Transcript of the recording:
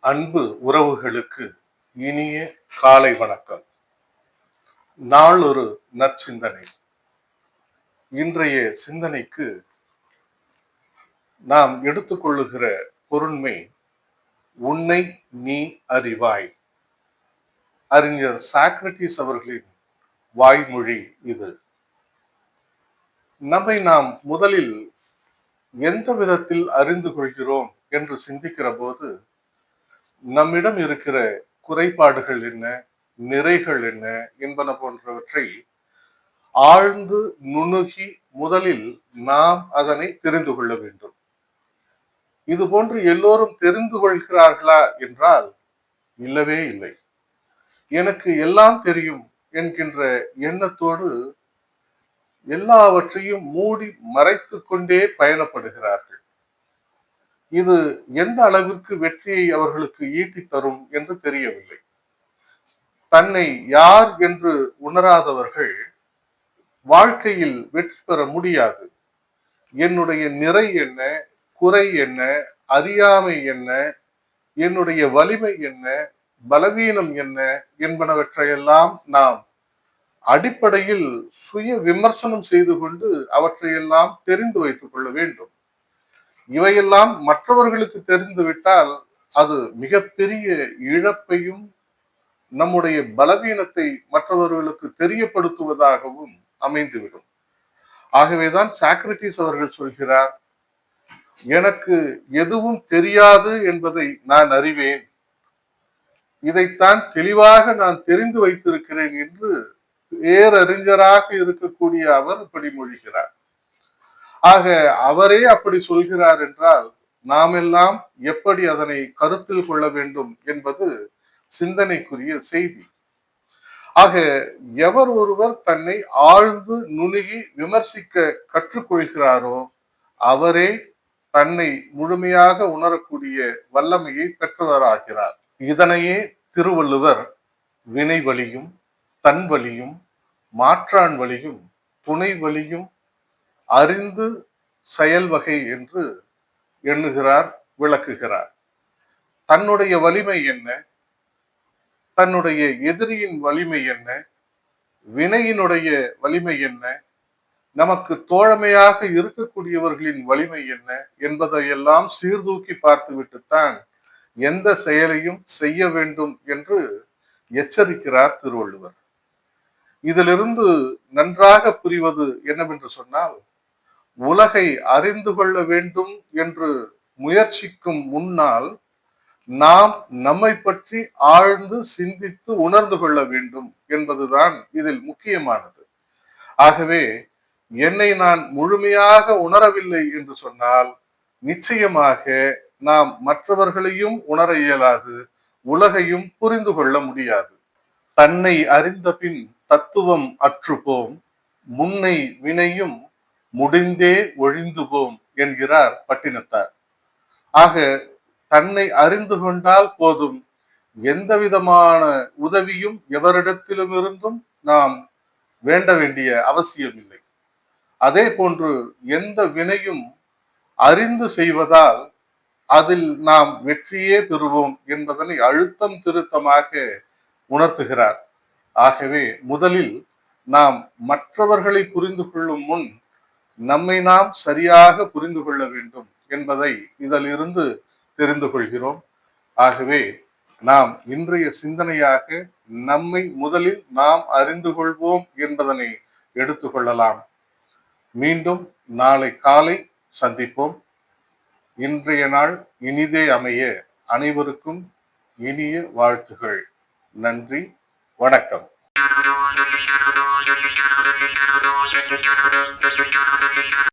அன்பு உறவுகளுக்கு இனிய காலை வணக்கம். நாள் ஒரு நற்சிந்தனை. இன்றைய சிந்தனைக்கு நாம் எடுத்துக்கொள்ளுகிற பொருண்மை உன்னை நீ அறிவாய். அறிஞர் சாக்ரட்டிஸ் அவர்களின் வாய்மொழி இது. நம்மை நாம் முதலில் எந்த விதத்தில் அறிந்து கொள்கிறோம் என்று சிந்திக்கிற போது நம்மிடம் இருக்கிற குறைபாடுகள் என்ன, நிறைகள் என்ன என்பன போன்றவற்றை ஆழ்ந்து நுணுகி முதலில் நாம் அதனை தெரிந்து கொள்ள வேண்டும். இது போன்று எல்லோரும் தெரிந்து கொள்கிறார்களா என்றால் இல்லவே இல்லை. எனக்கு எல்லாம் தெரியும் என்கின்ற எண்ணத்தோடு எல்லாவற்றையும் மூடி மறைத்து கொண்டே பயணப்படுகிறார்கள். இது எந்த அளவிற்கு வெற்றியை அவர்களுக்கு ஈட்டி தரும் என்று தெரியவில்லை. தன்னை யார் என்று உணராதவர்கள் வாழ்க்கையில் வெற்றி பெற முடியாது. என்னுடைய நிறை என்ன, குறை என்ன, அறியாமை என்ன, என்னுடைய வலிமை என்ன, பலவீனம் என்ன என்பனவற்றையெல்லாம் நாம் அடிப்படையில் சுய விமர்சனம் செய்து கொண்டு அவற்றையெல்லாம் தெரிந்து வைத்துக் கொள்ள வேண்டும். இவையெல்லாம் மற்றவர்களுக்கு தெரிந்துவிட்டால் அது மிகப்பெரிய இழப்பையும் நம்முடைய பலவீனத்தை மற்றவர்களுக்கு தெரியப்படுத்துவதாகவும் அமைந்துவிடும். ஆகவேதான் சாக்ரட்டிஸ் அவர்கள் சொல்கிறார், எனக்கு எதுவும் தெரியாது என்பதை நான் அறிவேன், இதைத்தான் தெளிவாக நான் தெரிந்து வைத்திருக்கிறேன் என்று பேரறிஞராக இருக்கக்கூடிய அவர் இப்படி மொழிகிறார். ஆக அவரே அப்படி சொல்கிறார் என்றால் நாம் எல்லாம் எப்படி அதனை கருத்தில் கொள்ள வேண்டும் என்பது சிந்தனைக்குரிய செய்தி. ஆக எவர் ஒருவர் தன்னை ஆழ்ந்து நுணுகி விமர்சிக்க கற்றுக்கொள்கிறாரோ அவரே தன்னை முழுமையாக உணரக்கூடிய வல்லமையை பெற்றவராகிறார். இதனையே திருவள்ளுவர் வினை வலியும், தன் வலியும், மாற்றான் வலியும், துணை வலியும், அறிந்து செயல் வகை என்று எண்ணுகிறார், விளக்குகிறார். தன்னுடைய வலிமை என்ன, தன்னுடைய எதிரியின் வலிமை என்ன, வினையினுடைய வலிமை என்ன, நமக்கு தோழமையாக இருக்கக்கூடியவர்களின் வலிமை என்ன என்பதையெல்லாம் சீர்தூக்கி பார்த்துவிட்டுத்தான் எந்த செயலையும் செய்ய வேண்டும் என்று எச்சரிக்கிறார் திருவள்ளுவர். இதிலிருந்து நன்றாக புரிவது என்னவென்று சொன்னால், உலகை அறிந்து கொள்ள வேண்டும் என்று முயற்சிக்கும் முன்னால் நாம் நம்மை பற்றி ஆழ்ந்து சிந்தித்து உணர்ந்து கொள்ள வேண்டும் என்பதுதான் இதில் முக்கியமானது. ஆகவே என்னை நான் முழுமையாக உணரவில்லை என்று சொன்னால் நிச்சயமாக நாம் மற்றவர்களையும் உணர இயலாது, உலகையும் புரிந்து கொள்ள முடியாது. தன்னை அறிந்த பின் தத்துவம் அற்றுப்போம், முன்னை வினையும் முடிந்தே ஒழிந்து போம் என்கிறார் பட்டினத்தார். ஆக தன்னை அறிந்து கொண்டால் போதும், எந்த விதமான உதவியும் எவரிடத்திலும் இருந்தும் நாம் வேண்ட வேண்டிய அவசியம் இல்லை. அதே போன்று எந்த வினையும் அறிந்து செய்வதால் அதில் நாம் வெற்றியே பெறுவோம் என்பதனை அழுத்தம் திருத்தமாக உணர்த்துகிறார். ஆகவே முதலில் நாம் மற்றவர்களை புரிந்து கொள்ளும் முன் நம்மை நாம் சரியாக புரிந்து கொள்ள வேண்டும் என்பதை இதிலிருந்து தெரிந்து கொள்கிறோம். ஆகவே நாம் இன்றைய சிந்தனையாக நம்மை முதலில் நாம் அறிந்து கொள்வோம் என்பதனை எடுத்துக்கொள்ளலாம். மீண்டும் நாளை காலை சந்திப்போம். இன்றைய நாள் இனிதே அமைய அனைவருக்கும் இனிய வாழ்த்துகள். நன்றி, வணக்கம்.